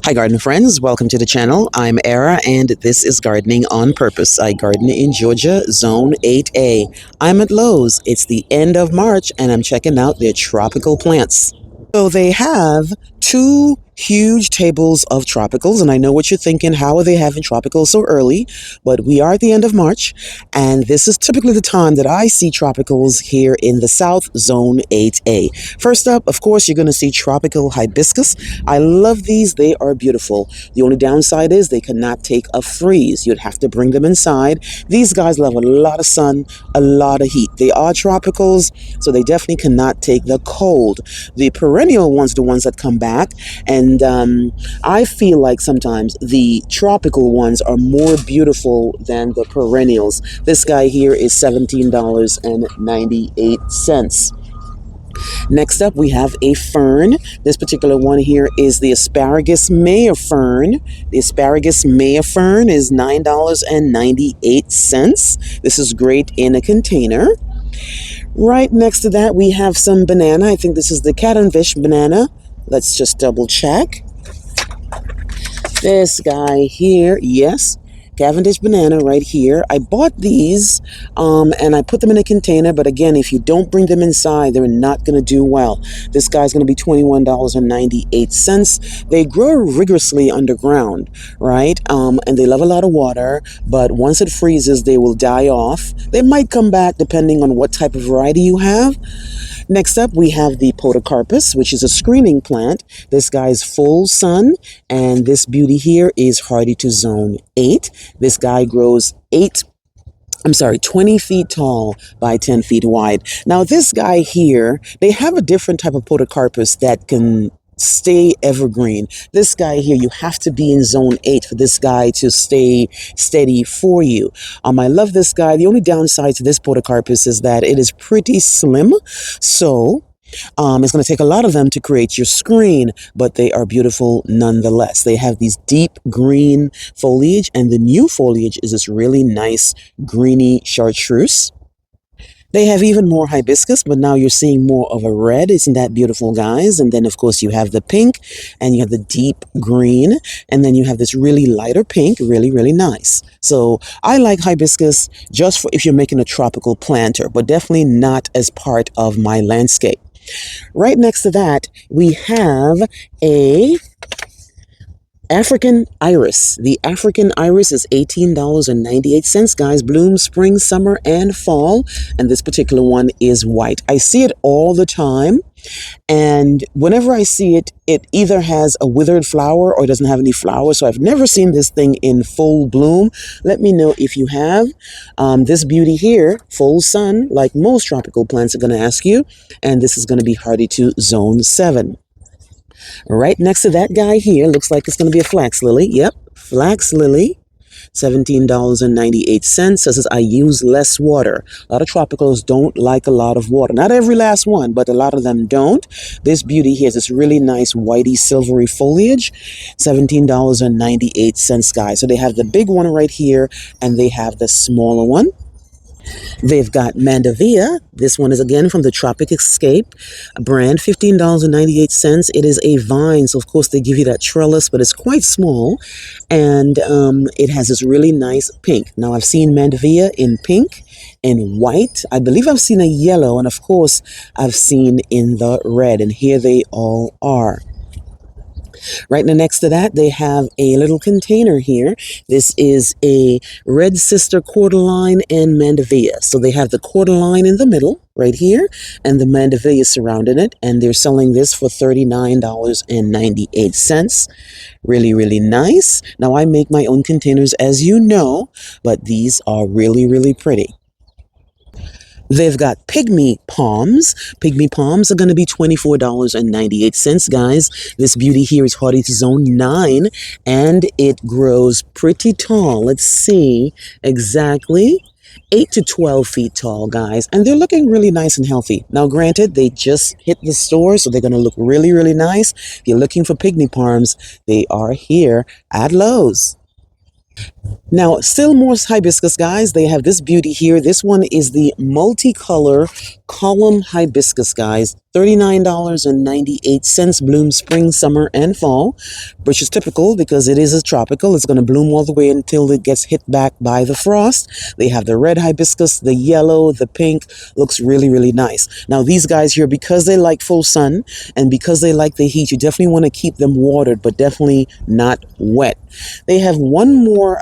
Hi, garden friends. Welcome to the channel. I'm Era, and this is Gardening on Purpose. I garden in Georgia, Zone 8A. I'm at Lowe's. It's the end of March, and I'm checking out their tropical plants. So they have two huge tables of tropicals, and I know what you're thinking, how are they having tropicals so early? But we are at the end of March, and this is typically the time that I see tropicals here in the South Zone 8A. First up, of course, you're going to see tropical hibiscus. I love these. They are beautiful. The only downside is they cannot take a freeze. You'd have to bring them inside. These guys love a lot of sun, a lot of heat. They are tropicals, so they definitely cannot take the cold. The perennial ones, the ones that come back, and I feel like sometimes the tropical ones are more beautiful than the perennials. This guy here is $17.98. Next up, we have a fern. This particular one here is the asparagus mayafern. The asparagus mayafern is $9.98. This is great in a container. Right next to that, we have some banana. I think this is the catfish banana. Let's just double check. This guy here, yes, Cavendish banana right here. I bought these and I put them in a container, but again, if you don't bring them inside, they're not going to do well. This guy's going to be $21.98. They grow rigorously underground, right? And they love a lot of water, but once it freezes, they will die off. They might come back depending on what type of variety you have. Next up, we have the podcarpus, which is a screening plant. This guy's full sun, and this beauty here is hardy to zone 8. This guy grows 20 feet tall by 10 feet wide. Now, this guy here, they have a different type of podcarpus that can stay evergreen. This guy here, you have to be in zone 8 for this guy to stay steady for you. I love this guy. The only downside to this podcarpus is that it is pretty slim. So it's going to take a lot of them to create your screen, but they are beautiful nonetheless. They have these deep green foliage, and the new foliage is this really nice greeny chartreuse. They have even more hibiscus, but now you're seeing more of a red. Isn't that beautiful, guys? And then, of course, you have the pink, and you have the deep green, and then you have this really lighter pink, really, really nice. So I like hibiscus just for if you're making a tropical planter, but definitely not as part of my landscape. Right next to that, we have a African iris. The African iris is $18.98, guys. Blooms spring, summer, and fall. And this particular one is white. I see it all the time. And whenever I see it, it either has a withered flower or it doesn't have any flowers. So I've never seen this thing in full bloom. Let me know if you have. This beauty here, full sun, like most tropical plants are going to ask you. And this is going to be hardy to zone 7. Right next to that guy here, looks like it's going to be a flax lily. Yep, flax lily, $17.98. Says I use less water. A lot of tropicals don't like a lot of water. Not every last one, but a lot of them don't. This beauty here is this really nice whitey silvery foliage, $17.98, guys. So they have the big one right here, and they have the smaller one. They've got Mandavia. This one is again from the Tropic Escape brand, $15.98. It is a vine, so of course they give you that trellis, but it's quite small, and it has this really nice pink. Now I've seen Mandavia in pink, in white. I believe I've seen a yellow, and of course I've seen in the red, and here they all are. Right next to that, they have a little container here. This is a red sister cordyline and Mandavia. So they have the cordyline in the middle right here, and the Mandavia surrounding it, and they're selling this for $39.98. Really, really nice. Now, I make my own containers, as you know, but these are really, really pretty. They've got Pygmy Palms. Pygmy Palms are going to be $24.98, guys. This beauty here is hardy to zone 9, and it grows pretty tall. Let's see exactly. 8 to 12 feet tall, guys. And they're looking really nice and healthy. Now, granted, they just hit the store, so they're going to look really, really nice. If you're looking for Pygmy Palms, they are here at Lowe's. Now, still more hibiscus, guys. They have this beauty here. This one is the Multicolor column hibiscus, guys. $39.98, bloom spring, summer, and fall, which is typical because it is a tropical. It's going to bloom all the way until it gets hit back by the frost. They have the red hibiscus, the yellow, the pink. Looks really, really nice. Now, these guys here, because they like full sun and because they like the heat, you definitely want to keep them watered, but definitely not wet. They have one more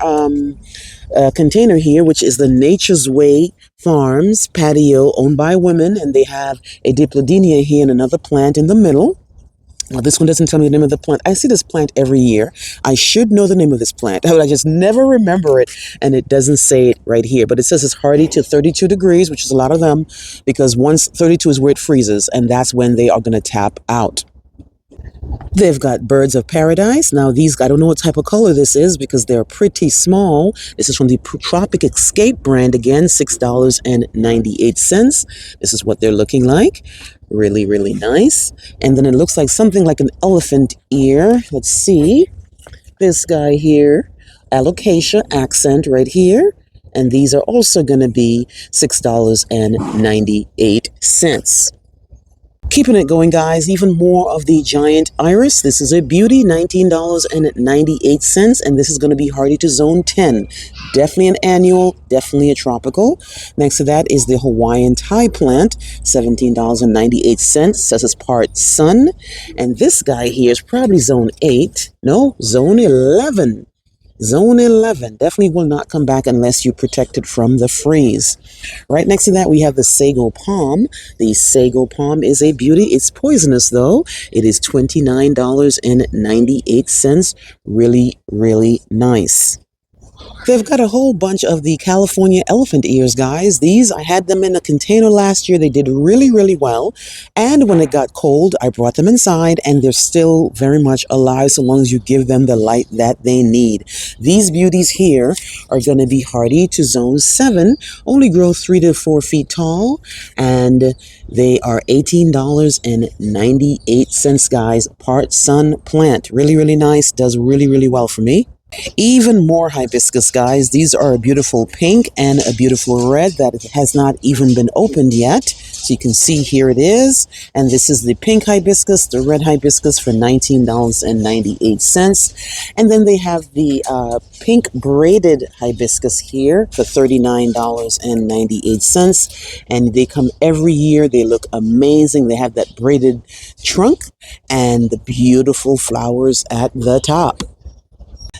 container here, which is the Nature's Way Farms patio owned by women, and they have a diplodenia here and another plant in the middle. Now, this one doesn't tell me the name of the plant. I see this plant every year. I should know the name of this plant, but I just never remember it, and it doesn't say it right here. But it says it's hardy to 32 degrees, which is a lot of them, because once 32 is where it freezes, and that's when they are going to tap out. They've got birds of paradise. Now these, I don't know what type of color this is because they're pretty small. This is from the Tropic Escape brand again, $6.98. This is what they're looking like. Really, really nice. And then it looks like something like an elephant ear. Let's see. This guy here, alocasia accent right here. And these are also going to be $6.98. Keeping it going, guys, even more of the giant iris. This is a beauty, $19.98, and this is going to be hardy to zone 10. Definitely an annual, definitely a tropical. Next to that is the Hawaiian Thai plant, $17.98, says it's part sun. And this guy here is probably zone 8. No, zone 11. Zone 11 definitely will not come back unless you protect it from the freeze. Right next to that, we have the sago palm. The sago palm is a beauty. It's poisonous, though. It is $29.98. Really, really nice. They've got a whole bunch of the California elephant ears, guys. These, I had them in a container last year. They did really, really well. And when it got cold, I brought them inside, and they're still very much alive so long as you give them the light that they need. These beauties here are going to be hardy to zone 7, only grow 3 to 4 feet tall, and they are $18.98, guys. Part sun plant. Really, really nice. Does really, really well for me. Even more hibiscus, guys. These are a beautiful pink and a beautiful red that has not even been opened yet. So you can see here it is. And this is the pink hibiscus, the red hibiscus for $19.98. And then they have the pink braided hibiscus here for $39.98. And they come every year. They look amazing. They have that braided trunk and the beautiful flowers at the top.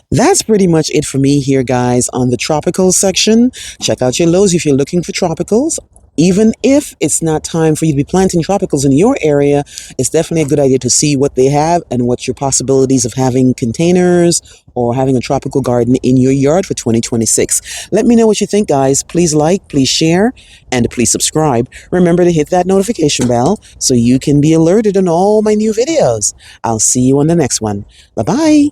That's pretty much it for me here, guys, on the tropical section. Check out your Lowe's if you're looking for tropicals. Even if it's not time for you to be planting tropicals in your area, it's definitely a good idea to see what they have and what your possibilities of having containers or having a tropical garden in your yard for 2026. Let me know what you think, guys. Please like, please share, and please subscribe. Remember to hit that notification bell so you can be alerted on all my new videos. I'll see you on the next one. Bye-bye.